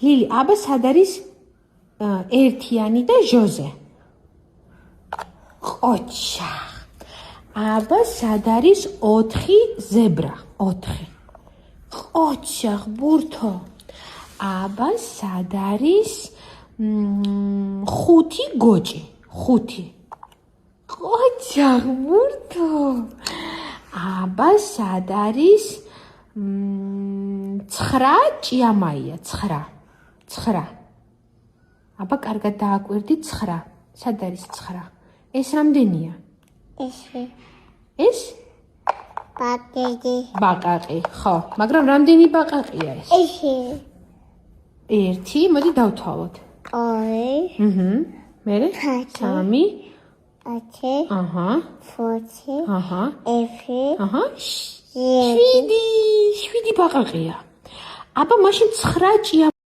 ლილი, აბა სად არის ერთიანი და ჟოზე? ყოჩა. აბა სად არის 4 ზებრა? 4. ყოჩა, ბურთო. აბა სად არის 5 გოჭი? 5. ყოჩა, ბურთო. აბა სად არის 9 ჭიამაია? 9. აბა კარგად დააკვირდი 9. სად არის 9? ეს რამდენია? ეს? ბაყაყი, ხო, მაგრამ რამდენი ბაყაყია ეს? 1, მოდი დავთვალოთ. 2. მერე? 3. 4. 4. 7 ბაყაყია. აბა მაშინ 9 ჭია